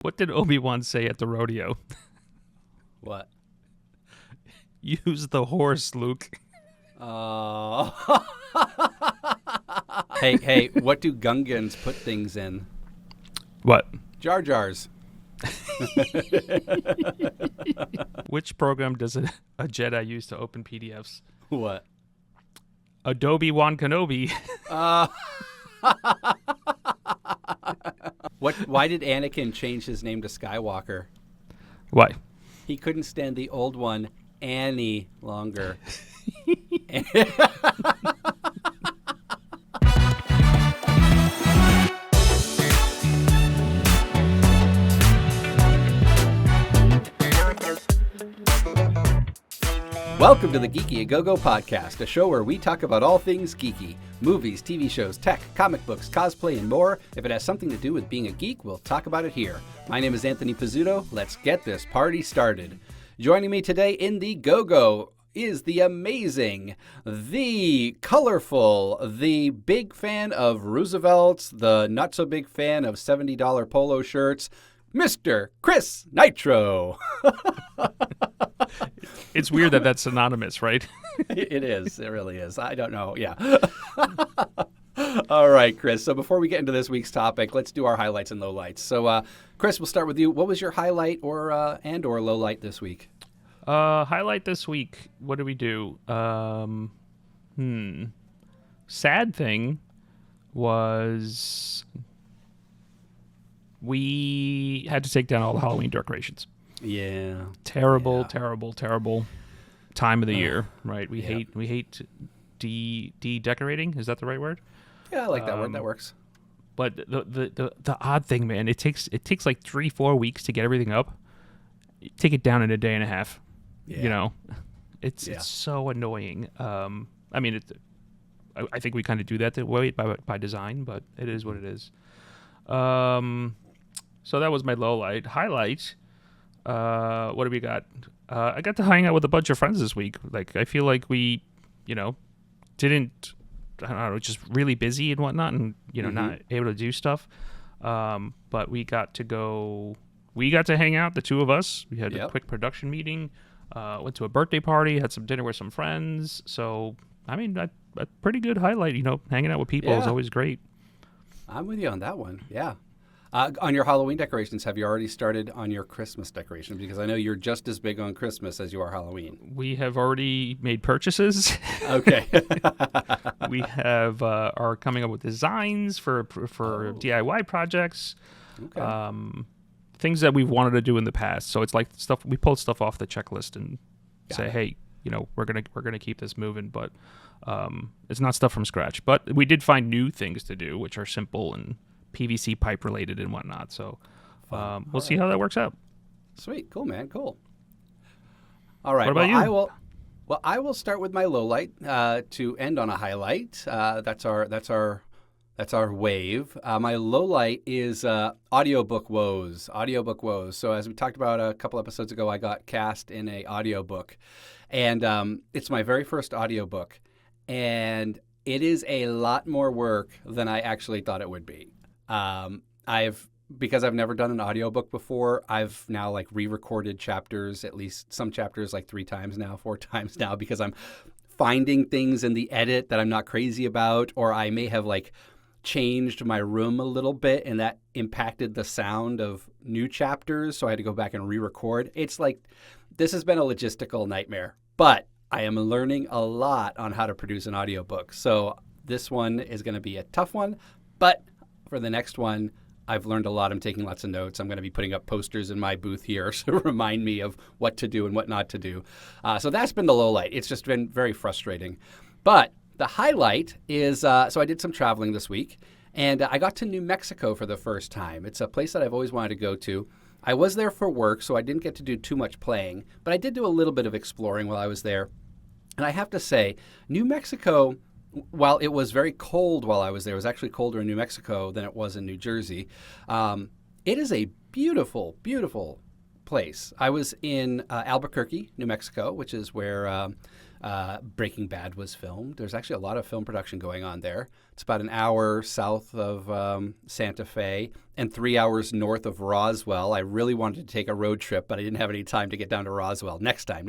What did Obi-Wan say at the rodeo? What? Use the horse, Luke. Oh. Hey, what do Gungans put things in? What? Jar Jars. Which program does a Jedi use to open PDFs? What? Adobe Wan Kenobi. Why did Anakin change his name to Skywalker? Why? He couldn't stand the old one any longer. Welcome to the Geeky A Go-Go podcast, a show where we talk about all things geeky. Movies, TV shows, tech, comic books, cosplay, and more. If it has something to do with being a geek, we'll talk about it here. My name is Anthony Pizzuto. Let's get this party started. Joining me today in the Go-Go is the amazing, the colorful, the big fan of Roosevelt's, the not-so-big fan of $70 polo shirts, Mr. Chris Nitro. It's weird that that's synonymous, right? It is. It really is. I don't know. Yeah. All right, Chris. So before we get into this week's topic, let's do our highlights and lowlights. So, Chris, we'll start with you. What was your highlight or lowlight this week? Highlight this week. What did we do? Sad thing was we had to take down all the Halloween decorations. Yeah. Terrible time of the year, right? We hate de-decorating. Is that the right word? Yeah, I like that word. That works. But the odd thing, man, it takes like 3-4 weeks to get everything up. You take it down in a day and a half. Yeah. You know, it's so annoying. I mean, I think we kind of do that way by design, but it is what it is. So that was my low light. Highlight. What do we got? I got to hang out with a bunch of friends this week. Like, I feel like we, didn't, I don't know, just really busy and whatnot, and not able to do stuff. But we got to hang out, the two of us. We had a quick production meeting. Went to a birthday party, had some dinner with some friends. So, I mean, a pretty good highlight. Hanging out with people is always great. I'm with you on that one. Yeah. On your Halloween decorations, have you already started on your Christmas decoration? Because I know you're just as big on Christmas as you are Halloween. We have already made purchases. Okay. We are coming up with designs for DIY projects. Okay. Things that we've wanted to do in the past. So it's like stuff we pull stuff off the checklist and say, hey, we're gonna keep this moving, but it's not stuff from scratch. But we did find new things to do, which are simple and PVC pipe related and whatnot. So we'll see how that works out. Sweet. Cool, man. Cool. All right. What about you? I will start with my low light to end on a highlight. That's our wave. My low light is audiobook woes. So as we talked about a couple episodes ago, I got cast in a audiobook, and it's my very first audiobook, and it is a lot more work than I actually thought it would be. Because I've never done an audiobook before, I've now re-recorded chapters, at least some chapters 4 times now, because I'm finding things in the edit that I'm not crazy about, or I may have changed my room a little bit and that impacted the sound of new chapters. So I had to go back and re-record. It's this has been a logistical nightmare, but I am learning a lot on how to produce an audiobook. So this one is going to be a tough one, but for the next one, I've learned a lot. I'm taking lots of notes. I'm going to be putting up posters in my booth here to remind me of what to do and what not to do. So that's been the low light. It's just been very frustrating. But the highlight is, so I did some traveling this week, and I got to New Mexico for the first time. It's a place that I've always wanted to go to. I was there for work, so I didn't get to do too much playing, but I did do a little bit of exploring while I was there. And I have to say, New Mexico, while it was very cold while I was there, it was actually colder in New Mexico than it was in New Jersey. It is a beautiful, beautiful place. I was in Albuquerque, New Mexico, which is where Breaking Bad was filmed. There's actually a lot of film production going on there. It's about an hour south of Santa Fe and 3 hours north of Roswell. I really wanted to take a road trip, but I didn't have any time to get down to Roswell. Next time.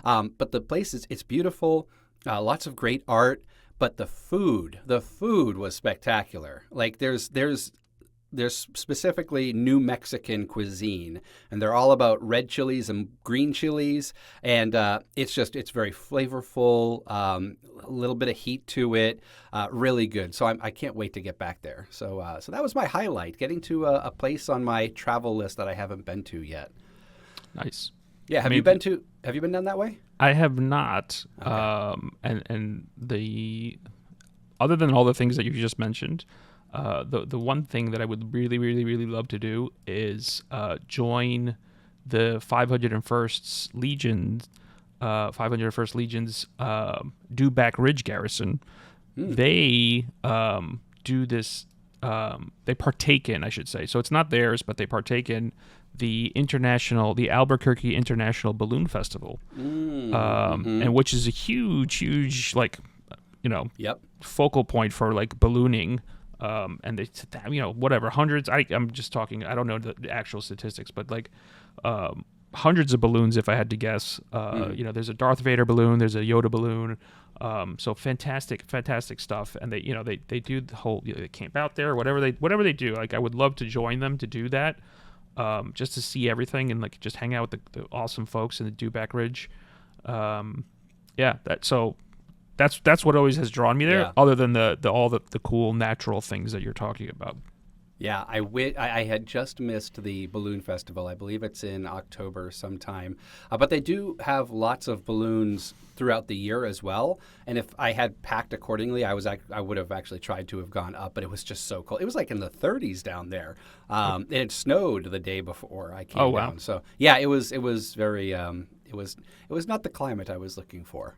But the place it's beautiful, lots of great art, but the food was spectacular. Like there's specifically New Mexican cuisine, and they're all about red chilies and green chilies, and it's very flavorful, a little bit of heat to it, really good. So I can't wait to get back there. So that was my highlight, getting to a place on my travel list that I haven't been to yet. Nice. Yeah, have you been down that way? I have not. Okay. And the other than all the things that you just mentioned, the one thing that I would really, really, really love to do is join the 501st Legion's Dewback Ridge Garrison. They do this. They partake in, I should say. So it's not theirs, but they partake in the Albuquerque International Balloon Festival, and which is a huge Yep. focal point for like ballooning. And they, whatever, hundreds. I'm just talking. I don't know the actual statistics, but like hundreds of balloons, if I had to guess. There's a Darth Vader balloon, there's a Yoda balloon. So fantastic stuff. And they do the whole. They camp out there, whatever they do. Like I would love to join them to do that, just to see everything and like just hang out with the awesome folks in the Dewback Ridge. That's what always has drawn me there, Yeah. other than all the cool natural things that you're talking about. Yeah, I had just missed the balloon festival. I believe it's in October sometime. But they do have lots of balloons throughout the year as well. And if I had packed accordingly, I would have actually tried to have gone up, but it was just so cold. It was like in the 30s down there. It snowed the day before I came Oh, wow. down. So yeah, it was very it was not the climate I was looking for.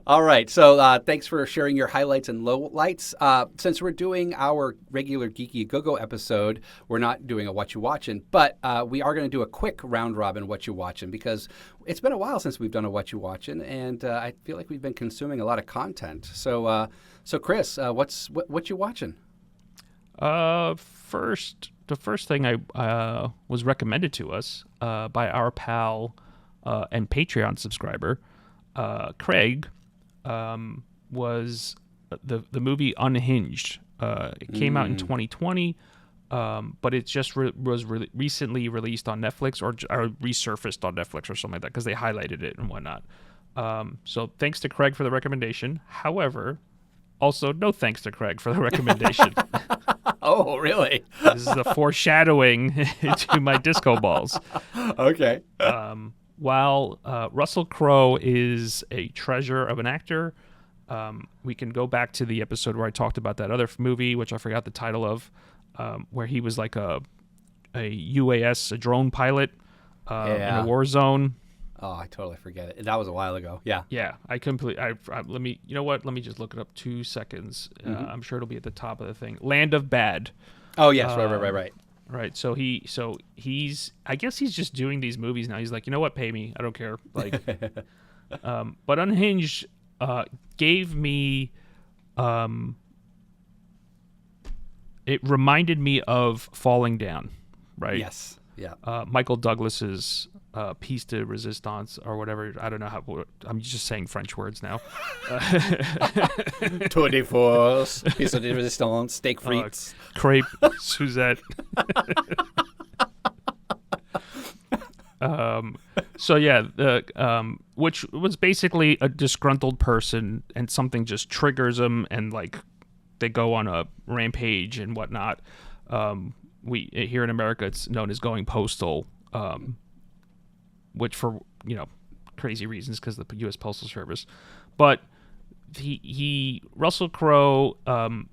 All right. So thanks for sharing your highlights and lowlights. Since we're doing our regular Geeky Go-Go episode, we're not doing a What You Watching, but we are going to do a quick round robin What You Watching, because it's been a while since we've done a What You Watching, and I feel like we've been consuming a lot of content. So Chris, what you watching? The first thing I was recommended to us by our pal and Patreon subscriber, Craig, was the movie Unhinged. It came out in 2020, but it just was recently released on Netflix, or resurfaced on Netflix or something like that, because they highlighted it and whatnot. So thanks to Craig for the recommendation. However, also no thanks to Craig for the recommendation. Oh, really? This is a foreshadowing to my disco balls. Okay. While Russell Crowe is a treasure of an actor, we can go back to the episode where I talked about that other movie, which I forgot the title of, where he was like a UAS, a drone pilot in a war zone. Oh, I totally forget it. That was a while ago. Yeah. Yeah, let me, you know what? Let me just look it up 2 seconds. I'm sure it'll be at the top of the thing. Land of Bad. Oh, yes. Right. Right. So he's, I guess he's just doing these movies now. He's like, you know what? Pay me. I don't care. Like, but Unhinged gave me, it reminded me of Falling Down. Right. Yes. Yeah. Michael Douglas's piece de resistance, or whatever. I don't know how. I'm just saying French words now. Tour de force, piece de resistance, steak frites, crepe, Suzette. So yeah, which was basically a disgruntled person, and something just triggers them, and like they go on a rampage and whatnot. We here in America, it's known as going postal, which for crazy reasons, because the U.S. Postal Service. But Russell Crowe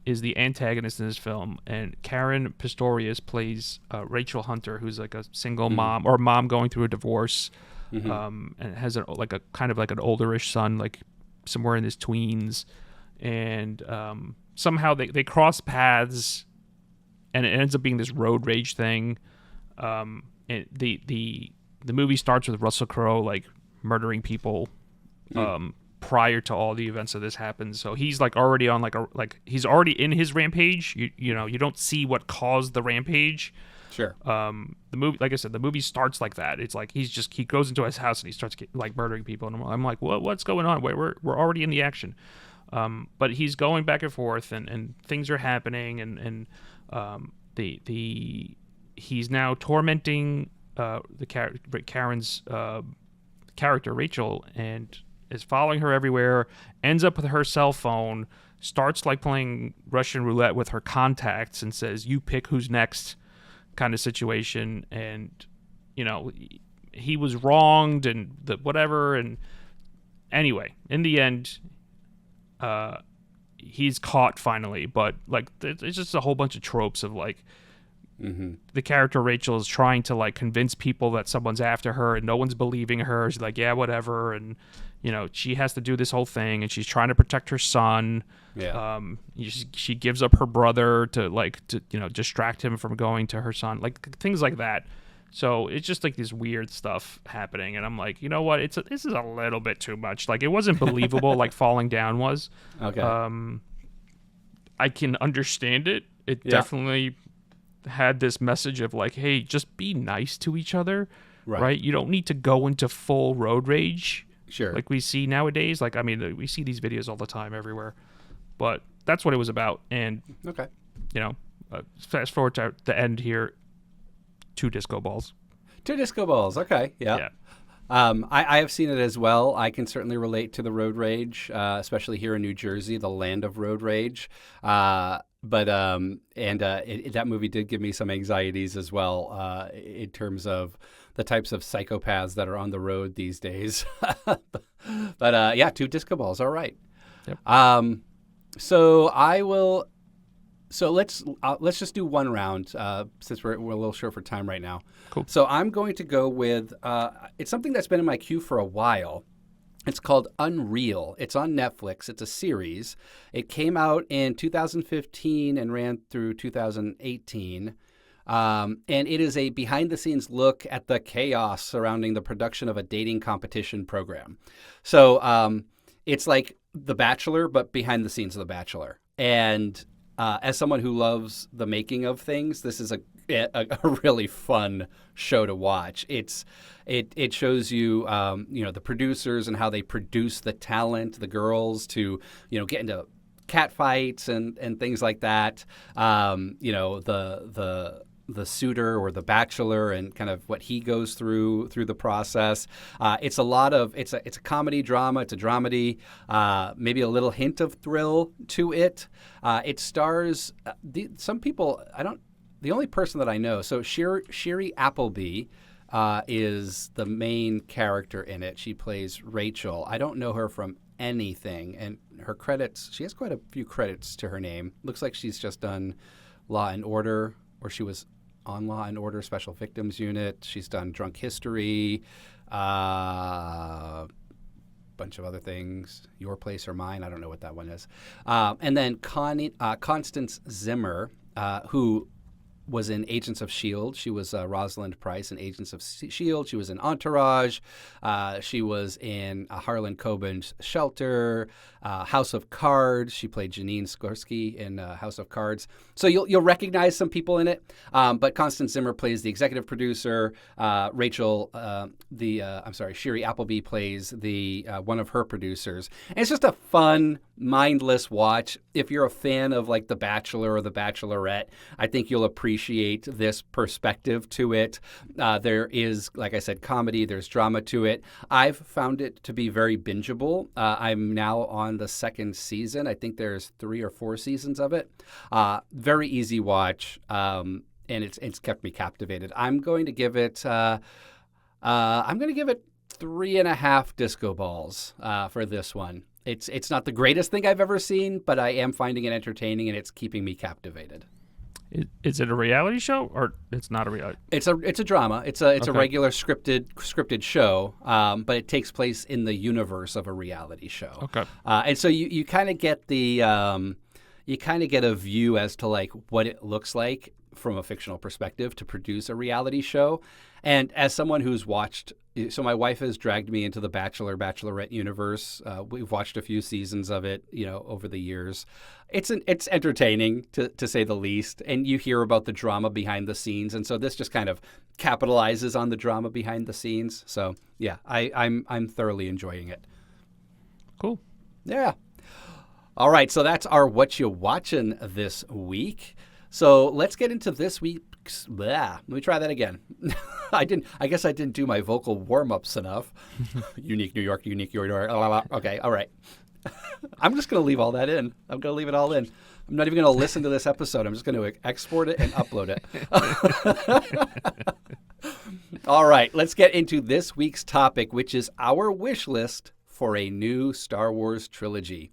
is the antagonist in this film, and Karen Pistorius plays Rachel Hunter, who's like a single mom, or mom going through a divorce, and has a kind of like an olderish son, like somewhere in his tweens, and somehow they cross paths, and it ends up being this road rage thing. And the movie starts with Russell Crowe like murdering people prior to all the events of this happens. So he's like already on he's already in his rampage. You know, you don't see what caused the rampage. Sure. The movie, like I said, the movie starts like that. It's like he goes into his house and he starts like murdering people, and I'm like, what's going on? We're already in the action. But he's going back and forth, and things are happening, and he's now tormenting Karen's character Rachel, and is following her everywhere. Ends up with her cell phone, starts like playing Russian roulette with her contacts, and says, "You pick who's next," kind of situation. And you know, he was wronged and whatever. And anyway, in the end, he's caught finally. But like, it's just a whole bunch of tropes of like, the character Rachel is trying to like convince people that someone's after her, and no one's believing her. She's like, yeah, whatever. And you know, she has to do this whole thing, and she's trying to protect her son. Yeah. She gives up her brother to distract him from going to her son, like things like that. So it's just like this weird stuff happening, and I'm like, you know what? This is a little bit too much. Like, it wasn't believable like Falling Down was. Okay. I can understand it. It definitely had this message of like, hey, just be nice to each other, right? You don't need to go into full road rage. Sure. Like we see nowadays. Like, I mean, we see these videos all the time everywhere. But that's what it was about. And, you know, fast forward to the end here, 2 disco balls. 2 disco balls. Okay. Yeah. I have seen it as well. I can certainly relate to the road rage, especially here in New Jersey, the land of road rage. That movie did give me some anxieties as well, in terms of the types of psychopaths that are on the road these days. But yeah, 2 disco balls. All right. Yep. So let's just do one round, since we're a little short for time right now. Cool. So I'm going to go with it's something that's been in my queue for a while. It's called Unreal. It's on Netflix. It's a series. It came out in 2015 and ran through 2018. And it is a behind-the-scenes look at the chaos surrounding the production of a dating competition program. So it's like The Bachelor, but behind the scenes of The Bachelor. And as someone who loves the making of things, this is a really fun show to watch. It shows you the producers and how they produce the talent, the girls to get into cat fights and things like that. The suitor or the bachelor and kind of what he goes through the process. It's a comedy drama. It's a dramedy, maybe a little hint of thrill to it. It stars some people. The only person that I know. So Shiri Appleby is the main character in it. She plays Rachel. I don't know her from anything, and her credits. She has quite a few credits to her name. Looks like she's just done Law and Order, or she was on Law and Order Special Victims Unit. She's done Drunk History, bunch of other things. Your Place or Mine. I don't know what that one is. And then Constance Zimmer, who was in Agents of S.H.I.E.L.D. She was Rosalind Price in Agents of S.H.I.E.L.D. She was in Entourage. She was in Harlan Coben's Shelter, House of Cards. She played Janine Skorsky in House of Cards. So you'll recognize some people in it. But Constance Zimmer plays the executive producer. Shiri Appleby plays the one of her producers. And it's just a fun, mindless watch. If you're a fan of like The Bachelor or The Bachelorette, I think you'll appreciate this perspective to it. There is, like I said, comedy. There's drama to it. I've found it to be very bingeable. I'm now on the 2nd season. I think there's 3 or 4 seasons of it. Very easy watch, and it's kept me captivated. I'm going to give it 3.5 disco balls for this one. It's not the greatest thing I've ever seen, but I am finding it entertaining, and it's keeping me captivated. Is it a reality show, or it's not a reality? It's a drama. It's a regular scripted show, but it takes place in the universe of a reality show. Okay. And so you kind of get a view as to like what it looks like from a fictional perspective to produce a reality show. And as someone who's watched, so my wife has dragged me into the Bachelorette universe. We've watched a few seasons of it, over the years. It's entertaining to say the least. And you hear about the drama behind the scenes. And so this just kind of capitalizes on the drama behind the scenes. So yeah, I'm thoroughly enjoying it. Cool. Yeah. All right. So that's our What You Watching this week. So let's get into this week's. Let me try that again. I guess I didn't do my vocal warm-ups enough. Unique New York. Okay. All right. I'm just going to leave all that in. I'm going to leave it all in. I'm not even going to listen to this episode. I'm just going to export it and upload it. All right. Let's get into this week's topic, which is our wish list for a new Star Wars trilogy.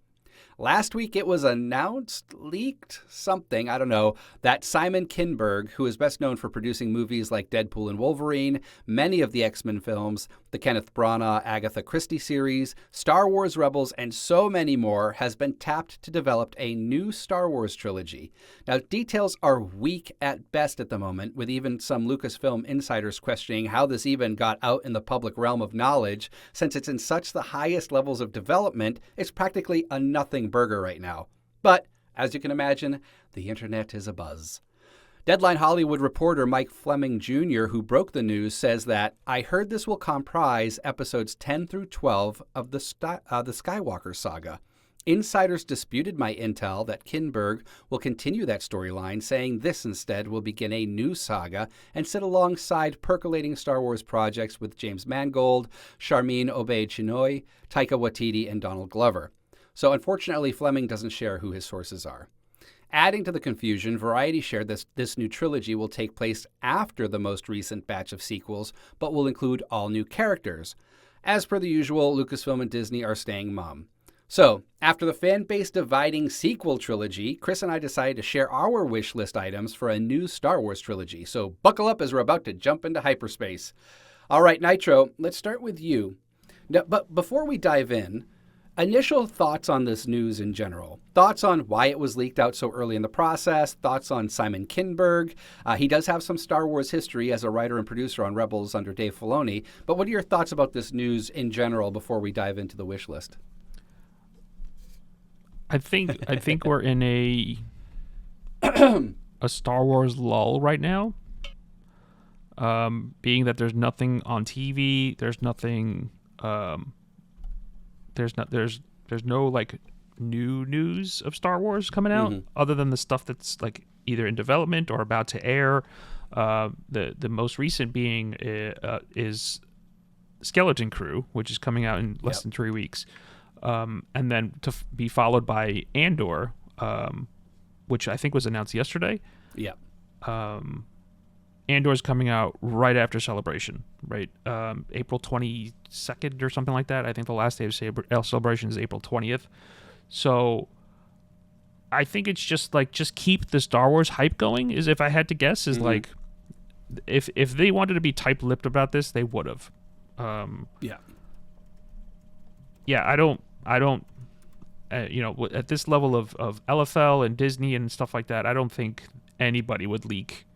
Last week it was announced, leaked, something, I don't know, that Simon Kinberg, who is best known for producing movies like Deadpool and Wolverine, many of the X-Men films, the Kenneth Branagh Agatha Christie series, Star Wars Rebels, and so many more, has been tapped to develop a new Star Wars trilogy. Now, details are weak at best at the moment, with even some Lucasfilm insiders questioning how this even got out in the public realm of knowledge, since it's in such the highest levels of development, it's practically a nothing burger right now. But, as you can imagine, the internet is abuzz. Deadline Hollywood reporter Mike Fleming Jr., who broke the news, says that, "I heard this will comprise episodes 10 through 12 of the Skywalker Saga. Insiders disputed my intel that Kinberg will continue that storyline, saying this instead will begin a new saga and sit alongside percolating Star Wars projects with James Mangold, Charmin Obaid-Chinoy, Taika Waititi, and Donald Glover." So unfortunately, Fleming doesn't share who his sources are. Adding to the confusion, Variety shared this new trilogy will take place after the most recent batch of sequels, but will include all new characters. As per the usual, Lucasfilm and Disney are staying mum. So, after the fan base dividing sequel trilogy, Chris and I decided to share our wish list items for a new Star Wars trilogy. So buckle up as we're about to jump into hyperspace. All right, Nitro, let's start with you. Now, but before we dive in, initial thoughts on this news in general. Thoughts on why it was leaked out so early in the process. Thoughts on Simon Kinberg. He does have some Star Wars history as a writer and producer on Rebels under Dave Filoni. But what are your thoughts about this news in general before we dive into the wish list? I think we're in a Star Wars lull right now. Being that there's nothing on TV, there's nothing. There's no like new news of Star Wars coming out other than the stuff that's like either in development or about to air. The most recent being is Skeleton Crew, which is coming out in less than 3 weeks, and then to be followed by Andor, which I think was announced yesterday. Yeah. Andor's coming out right after Celebration, right? April 22nd or something like that. I think the last day of Celebration is April 20th. So I think it's just keep the Star Wars hype going, is if I had to guess, is like if they wanted to be tight-lipped about this, they would have. Yeah, I don't at this level of LFL and Disney and stuff like that, I don't think anybody would leak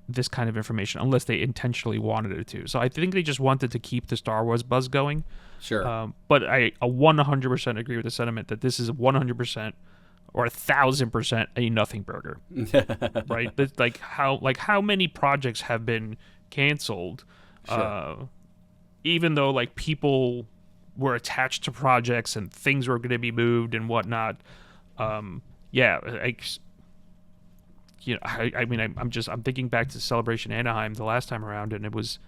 this kind of information unless they intentionally wanted it to. So I think they just wanted to keep the Star Wars buzz going. Sure. But I 100% agree with the sentiment that this is 100% or 1,000% a nothing burger, right? That's how many projects have been canceled, even though like people were attached to projects and things were going to be moved and whatnot. I'm thinking back to Celebration Anaheim the last time around, and it was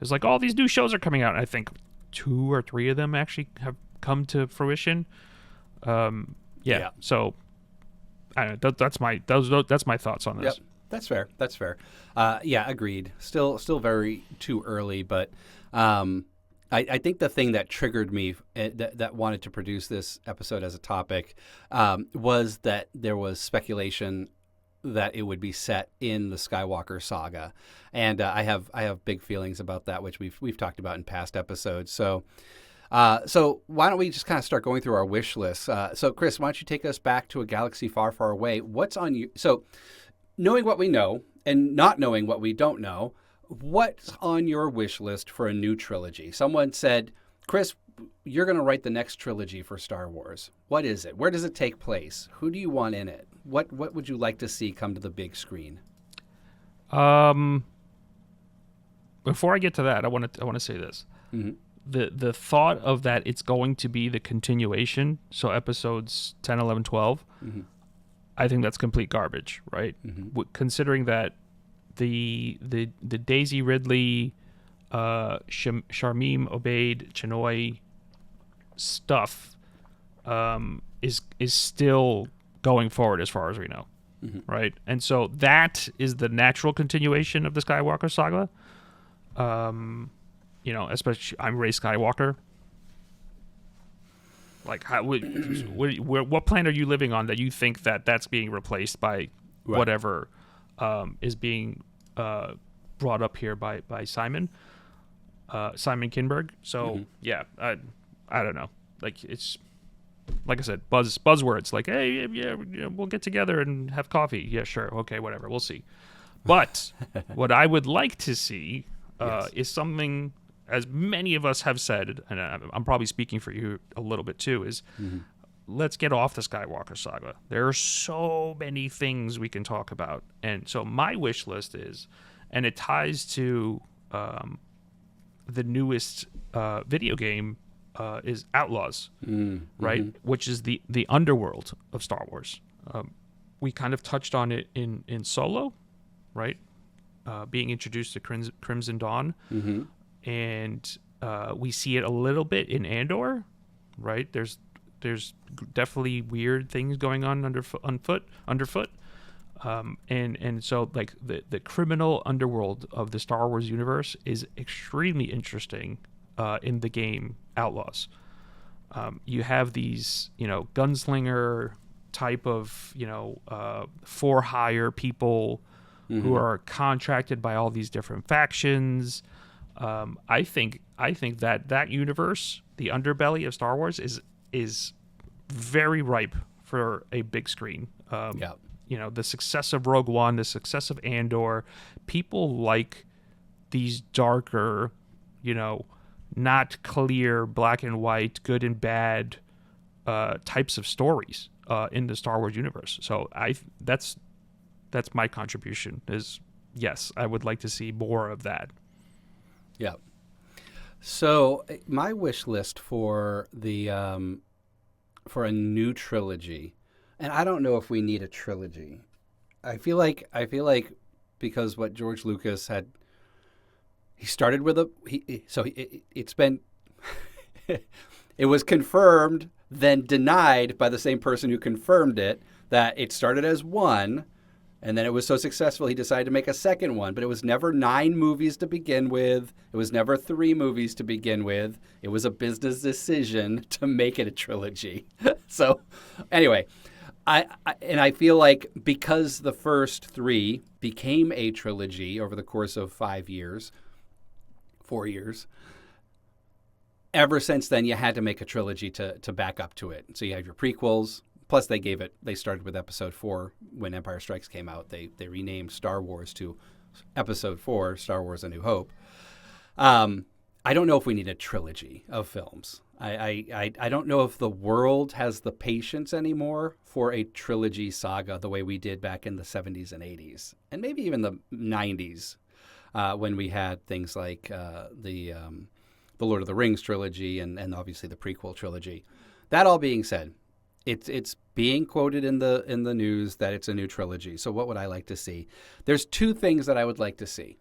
like all these new shows are coming out, and I think 2 or 3 of them actually have come to fruition. So I don't know, that's my thoughts on this. Yep. That's fair. Agreed. Still very too early, but I think the thing that triggered me that wanted to produce this episode as a topic was that there was speculation that it would be set in the Skywalker Saga, and I have big feelings about that, which we've talked about in past episodes. So why don't we just kind of start going through our wish list? So Chris, why don't you take us back to a galaxy far, far away? What's on you? So knowing what we know and not knowing what we don't know, what's on your wish list for a new trilogy? Someone said, Chris, you're going to write the next trilogy for Star Wars. What is it? Where does it take place? Who do you want in it? What would you like to see come to the big screen? Before I get to that, I want to say this. Mm-hmm. The thought of that it's going to be the continuation, so episodes 10, 11, 12, Mm-hmm. I think that's complete garbage, right? Mm-hmm. Considering that the Daisy Ridley, Sharmeen Obaid Chinoy stuff is still going forward as far as we know, Mm-hmm. right? And so that is the natural continuation of the Skywalker Saga. Especially I'm Rey Skywalker. Like, what planet are you living on that you think that that's being replaced by whatever is being brought up here by Simon Kinberg? So yeah, I don't know. Like, it's like I said, buzzwords. Like, hey, yeah, we'll get together and have coffee. Yeah, sure, okay, whatever. We'll see. But what I would like to see is something, as many of us have said, and I'm probably speaking for you a little bit too, is let's get off the Skywalker Saga. There are so many things we can talk about. And so my wish list is, and it ties to the newest video game, is Outlaws, right? Which is the underworld of Star Wars. We kind of touched on it in Solo, right? Being introduced to Crimson Dawn. Mm-hmm. And we see it a little bit in Andor, right? There's definitely weird things going on underfoot. And so like the criminal underworld of the Star Wars universe is extremely interesting in the game Outlaws. You have these, gunslinger type of, for hire people who are contracted by all these different factions. I think that universe, the underbelly of Star Wars, is very ripe for a big screen. The success of Rogue One, the success of Andor, people like these darker, not clear, black and white, good and bad types of stories in the Star Wars universe. So that's my contribution. Is yes, I would like to see more of that. Yeah. So my wish list for for a new trilogy, and I don't know if we need a trilogy. I feel like because what George Lucas had, he started with it's been it was confirmed then denied by the same person who confirmed it that it started as one. And then it was so successful, he decided to make a second one. But it was never 9 movies to begin with. It was never 3 movies to begin with. It was a business decision to make it a trilogy. So anyway, I feel like because the first 3 became a trilogy over the course of 4 years, ever since then you had to make a trilogy to back up to it. So you have your prequels. Plus, they started with Episode 4 when Empire Strikes came out. They renamed Star Wars to Episode 4, Star Wars A New Hope. I don't know if we need a trilogy of films. I don't know if the world has the patience anymore for a trilogy saga the way we did back in the 70s and 80s, and maybe even the 90s when we had things like the Lord of the Rings trilogy and obviously the prequel trilogy. That all being said, it's being quoted in the news that it's a new trilogy. So what would I like to see? There's 2 things that I would like to see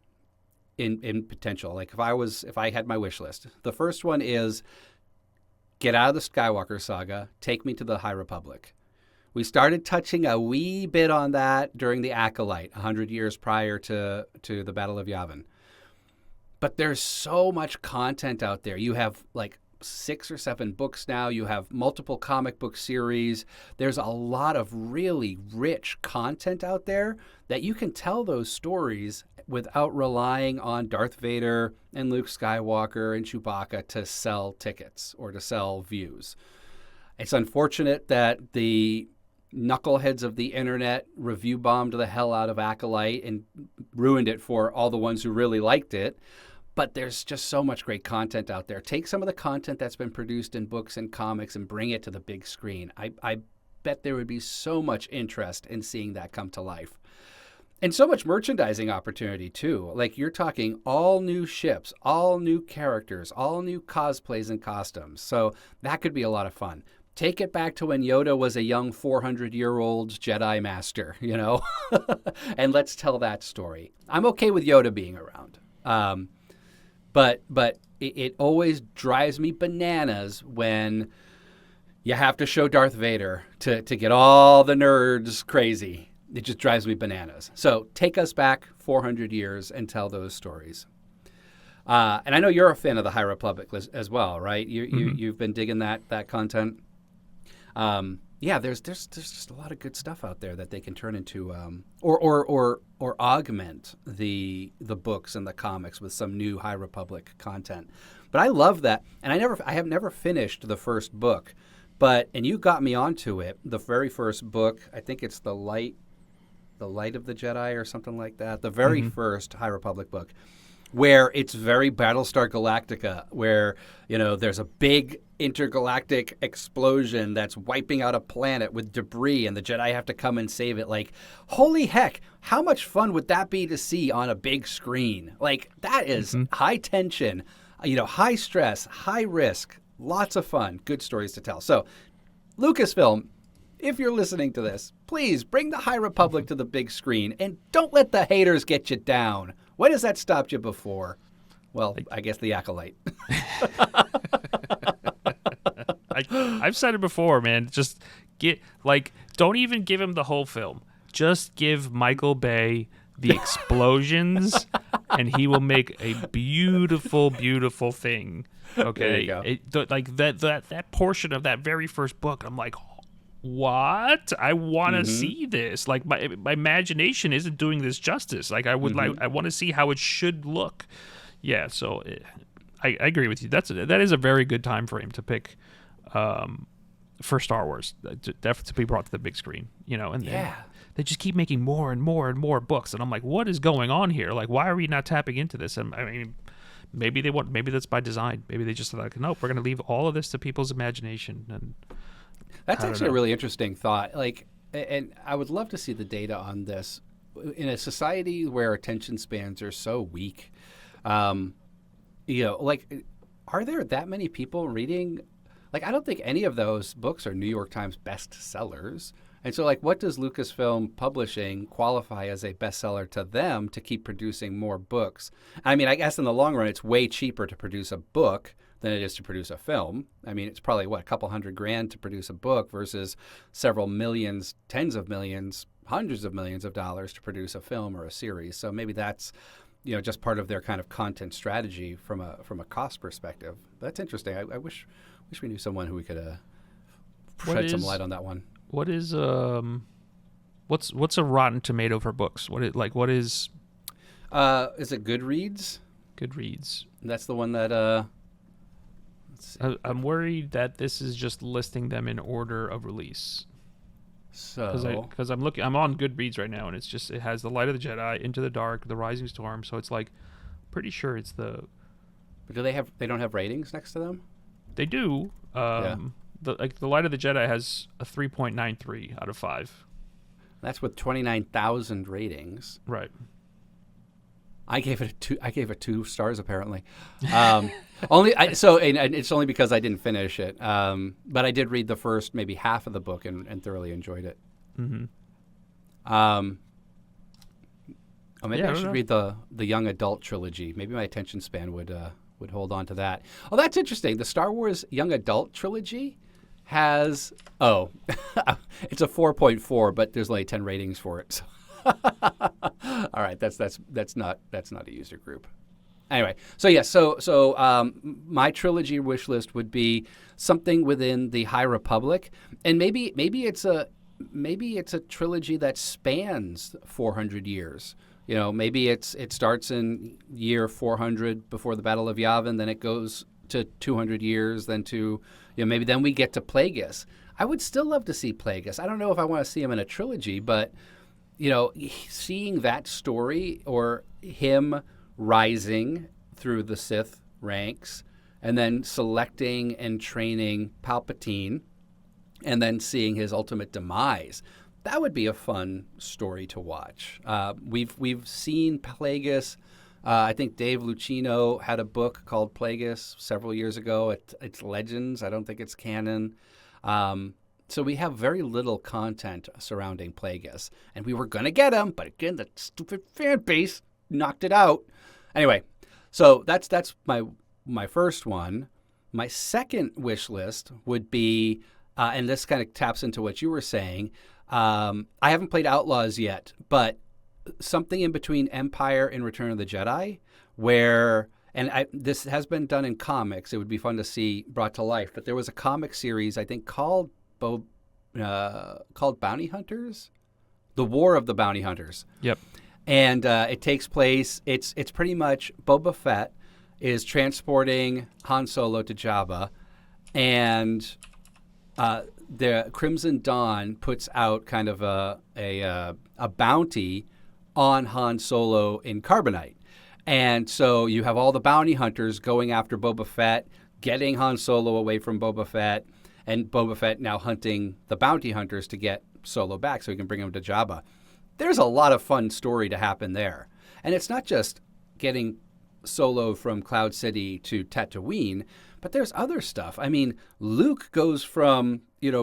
in potential. Like if I had my wish list. The first one is get out of the Skywalker Saga, take me to the High Republic. We started touching a wee bit on that during the Acolyte 100 years prior to the Battle of Yavin. But there's so much content out there. You have like 6 or 7 books now. You have multiple comic book series. There's a lot of really rich content out there that you can tell those stories without relying on Darth Vader and Luke Skywalker and Chewbacca to sell tickets or to sell views. It's unfortunate that the knuckleheads of the internet review bombed the hell out of Acolyte and ruined it for all the ones who really liked it. But there's just so much great content out there. Take some of the content that's been produced in books and comics and bring it to the big screen. I bet there would be so much interest in seeing that come to life. And so much merchandising opportunity, too. Like, you're talking all new ships, all new characters, all new cosplays and costumes. So that could be a lot of fun. Take it back to when Yoda was a young 400-year-old Jedi master, you know? And let's tell that story. I'm okay with Yoda being around. But it always drives me bananas when you have to show Darth Vader to get all the nerds crazy. It just drives me bananas. So take us back 400 years and tell those stories. And I know you're a fan of the High Republic as well, right? You've been digging that content. Yeah, there's just a lot of good stuff out there that they can turn into, or augment the books and the comics with some new High Republic content. But I love that, and I have never finished the first book, and you got me onto it. The very first book, I think it's the Light of the Jedi or something like that. The very first High Republic book, where it's very Battlestar Galactica, where, you know, there's a big intergalactic explosion that's wiping out a planet with debris, and the Jedi have to come and save it. Like, holy heck, how much fun would that be to see on a big screen? Like, that is high tension, you know, high stress, high risk, lots of fun, good stories to tell. So, Lucasfilm, if you're listening to this, please bring the High Republic to the big screen, and don't let the haters get you down. When has that stopped you before? Well, I guess the Acolyte. I've said it before, man. Just don't even give him the whole film. Just give Michael Bay the explosions, and he will make a beautiful, beautiful thing. Okay, there you go. That portion of that very first book, I'm like, what? I want to see this. Like, my imagination isn't doing this justice. Like, I would I want to see how it should look. Yeah, so I agree with you. That is a very good time frame to pick for Star Wars to be brought to the big screen. You know, and they just keep making more and more and more books, and I'm like, what is going on here? Like, why are we not tapping into this? And I mean, maybe that's by design. Maybe they just like, nope, we're going to leave all of this to people's imagination. And that's actually a really interesting thought. Like, and I would love to see the data on this in a society where attention spans are so weak. You know, like, are there that many people reading? Like, I don't think any of those books are New York Times bestsellers. And so, like, what does Lucasfilm Publishing qualify as a bestseller to them to keep producing more books? I mean, I guess in the long run, it's way cheaper to produce a book than it is to produce a film. I mean, it's probably, a couple $100,000 to produce a book versus several millions, tens of millions, hundreds of millions of dollars to produce a film or a series. So maybe that's, you know, just part of their kind of content strategy from a cost perspective. That's interesting. I wish we knew someone who we could shed some light on that one. What is what's a Rotten Tomato for books? What is Is it Goodreads? Goodreads. That's the one that let's see. I'm worried that this is just listing them in order of release. So because I'm on Goodreads right now, and it has The Light of the Jedi, Into the Dark, The Rising Storm. So it's like, pretty sure it's the. But they don't have ratings next to them? They do. The Light of the Jedi has a 3.93 out of 5. That's with 29,000 ratings. Right. I gave it 2 stars apparently. And it's only because I didn't finish it. But I did read the first maybe half of the book and thoroughly enjoyed it. Mm-hmm. Maybe I should read the young adult trilogy. Maybe my attention span would hold on to that. Oh, that's interesting. The Star Wars young adult trilogy has it's a 4.4, but there's only 10 ratings for it. So. All right, that's not a user group. Anyway, so my trilogy wish list would be something within the High Republic, and maybe it's a trilogy that spans 400 years. You know, maybe it starts in year 400 before the Battle of Yavin, then it goes to 200 years, then to, you know, maybe then we get to Plagueis. I would still love to see Plagueis. I don't know if I want to see him in a trilogy, but seeing that story or him rising through the Sith ranks and then selecting and training Palpatine and then seeing his ultimate demise, that would be a fun story to watch. We've seen Plagueis. I think Dave Lucchino had a book called Plagueis several years ago. It's Legends. I don't think it's canon. So we have very little content surrounding Plagueis. And we were going to get him, but again, the stupid fan base knocked it out. Anyway, so that's my first one. My second wish list would be, and this kind of taps into what you were saying, I haven't played Outlaws yet, but something in between Empire and Return of the Jedi where, and this has been done in comics, it would be fun to see brought to life, but there was a comic series, I think, called Bounty Hunters? The War of the Bounty Hunters. Yep. And it takes place, it's pretty much Boba Fett is transporting Han Solo to Jabba, and the Crimson Dawn puts out kind of a bounty on Han Solo in carbonite. And so you have all the bounty hunters going after Boba Fett, getting Han Solo away from Boba Fett, and Boba Fett now hunting the bounty hunters to get Solo back so he can bring him to Jabba. There's a lot of fun story to happen there. And it's not just getting Solo from Cloud City to Tatooine, but there's other stuff. I mean, Luke goes from,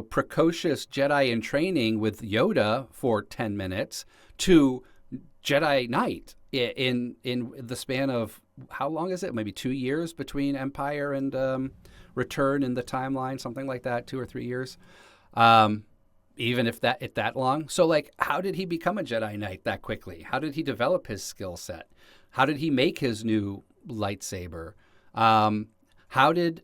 precocious Jedi in training with Yoda for 10 minutes to Jedi Knight in the span of, how long is it? Maybe 2 years between Empire and Return in the timeline, something like that, 2 or 3 years. Even if that long. So, how did he become a Jedi Knight that quickly? How did he develop his skill set? How did he make his new lightsaber? How did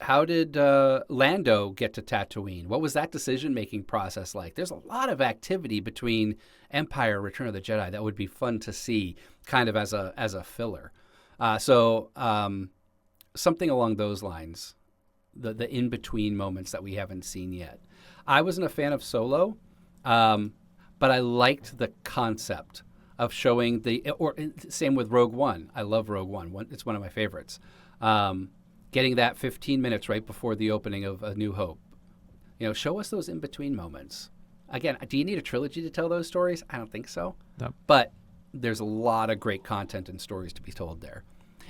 Lando get to Tatooine? What was that decision-making process like? There's a lot of activity between Empire and Return of the Jedi that would be fun to see kind of as a filler. So something along those lines, the in-between moments that we haven't seen yet. I wasn't a fan of Solo, but I liked the concept of showing same with Rogue One. I love Rogue One. It's one of my favorites. Getting that 15 minutes right before the opening of A New Hope. Show us those in-between moments. Again, do you need a trilogy to tell those stories? I don't think so. No. But there's a lot of great content and stories to be told there.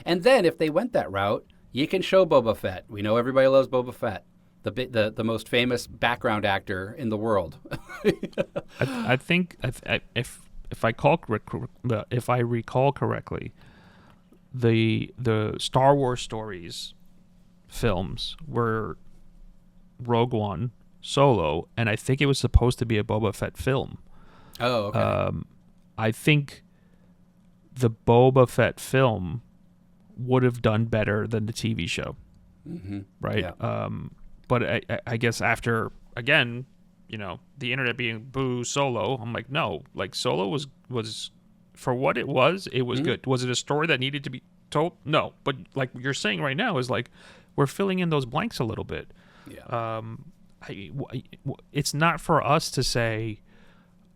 And then if they went that route, you can show Boba Fett. We know everybody loves Boba Fett, the most famous background actor in the world. I think if I recall correctly, the Star Wars stories films were Rogue One, Solo, and I think it was supposed to be a Boba Fett film. Oh, okay. I think the Boba Fett film would have done better than the TV show, right? Yeah. But I guess after, again, the internet being boo Solo, I'm like, no, Solo was for what it was good. Was it a story that needed to be told? No, but like you're saying right now is we're filling in those blanks a little bit. Yeah. It's not for us to say,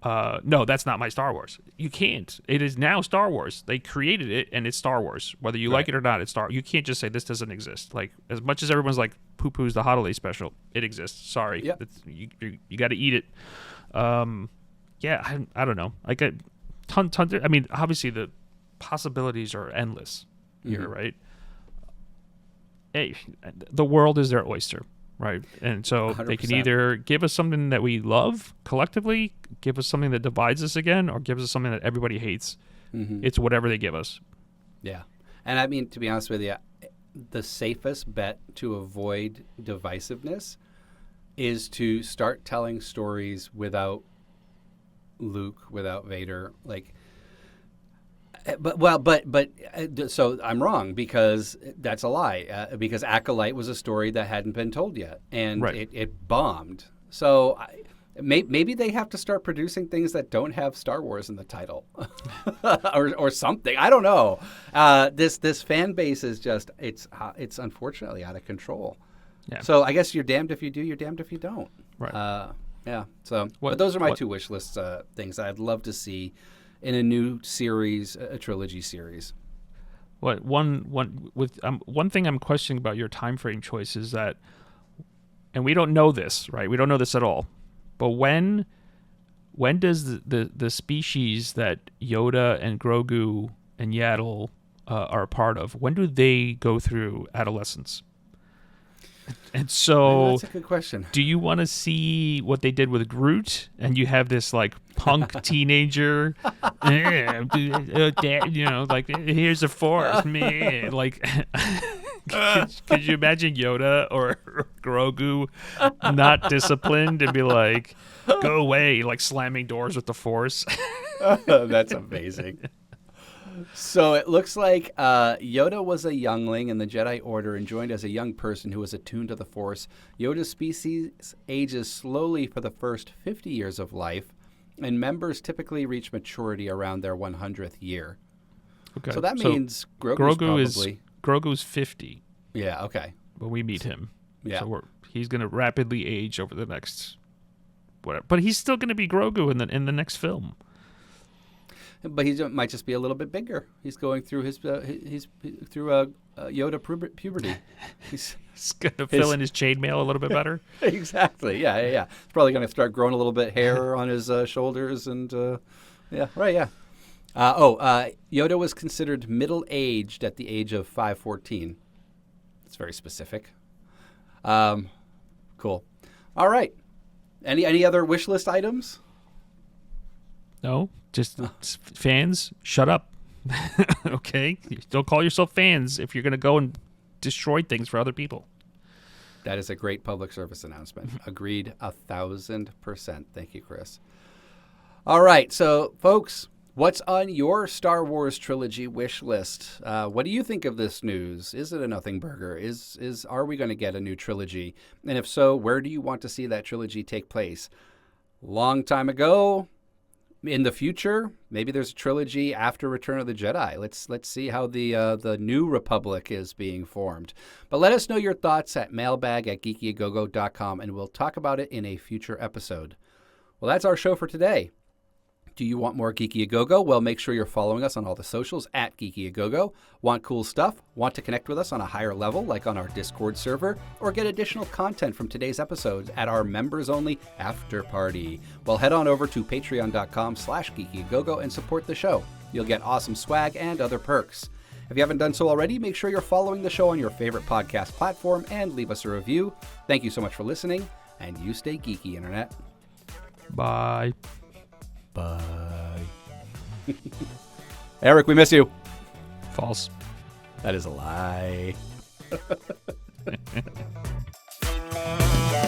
no, that's not my Star Wars. You can't. It is now Star Wars. They created it, and it's Star Wars. Whether you like it or not, it's Star. You can't just say this doesn't exist. As much as everyone's poo-poos the holiday special, it exists. Sorry, yep. You got to eat it. Yeah, I don't know. Ton. I mean, obviously the possibilities are endless here, right? Hey, the world is their oyster, right? And so 100%. They can either give us something that we love collectively, give us something that divides us again, or give us something that everybody hates. It's whatever they give us. Yeah. And I mean, to be honest with you, the safest bet to avoid divisiveness is to start telling stories without Luke, without Vader, so I'm wrong because that's a lie. Because Acolyte was a story that hadn't been told yet, and it bombed. So maybe they have to start producing things that don't have Star Wars in the title, or something. I don't know. This fan base is just it's unfortunately out of control. Yeah. So I guess you're damned if you do, you're damned if you don't. Right. Yeah. So, What- but those are my what- two wish list things that I'd love to see in a new series, a trilogy series. One thing I'm questioning about your time frame choice is that, and we don't know this, right? We don't know this at all. But when does the species that Yoda and Grogu and Yaddle are a part of, when do they go through adolescence? And so, That's a good question. do you want to see what they did with Groot, and you have this like punk teenager, like here's the force, man. Like, could you imagine Yoda or Grogu not disciplined and be like, go away, like slamming doors with the force? That's amazing. So it looks like Yoda was a youngling in the Jedi Order and joined as a young person who was attuned to the Force. Yoda's species ages slowly for the first 50 years of life, and members typically reach maturity around their 100th year. Okay, So that means Grogu's 50 Yeah, okay. when we meet him. Yeah. So he's going to rapidly age over the next whatever, but he's still going to be Grogu in the next film. But he might just be a little bit bigger. He's going through he's through Yoda puberty. He's going to fill in his chainmail a little bit better. Exactly. Yeah. He's probably going to start growing a little bit hair on his shoulders and Yoda was considered middle-aged at the age of 514. That's very specific. Cool. All right. Any other wish list items? No, just fans, shut up. Okay? Don't call yourself fans if you're going to go and destroy things for other people. That is a great public service announcement. Agreed 1,000%. Thank you, Chris. All right. So, folks, what's on your Star Wars trilogy wish list? What do you think of this news? Is it a nothing burger? Are we going to get a new trilogy? And if so, where do you want to see that trilogy take place? Long time ago, in the future, maybe there's a trilogy after Return of the Jedi. Let's see how the New Republic is being formed. But let us know your thoughts at mailbag@geekyagogo.com, and we'll talk about it in a future episode. Well, that's our show for today. Do you want more Geeky A Go-Go? Well, make sure you're following us on all the socials at Geeky A Go-Go. Want cool stuff? Want to connect with us on a higher level, like on our Discord server? Or get additional content from today's episodes at our members-only after party? Well, head on over to patreon.com/geekyagogo and support the show. You'll get awesome swag and other perks. If you haven't done so already, make sure you're following the show on your favorite podcast platform and leave us a review. Thank you so much for listening, and you stay geeky, Internet. Bye. Bye. Eric, we miss you. False. That is a lie.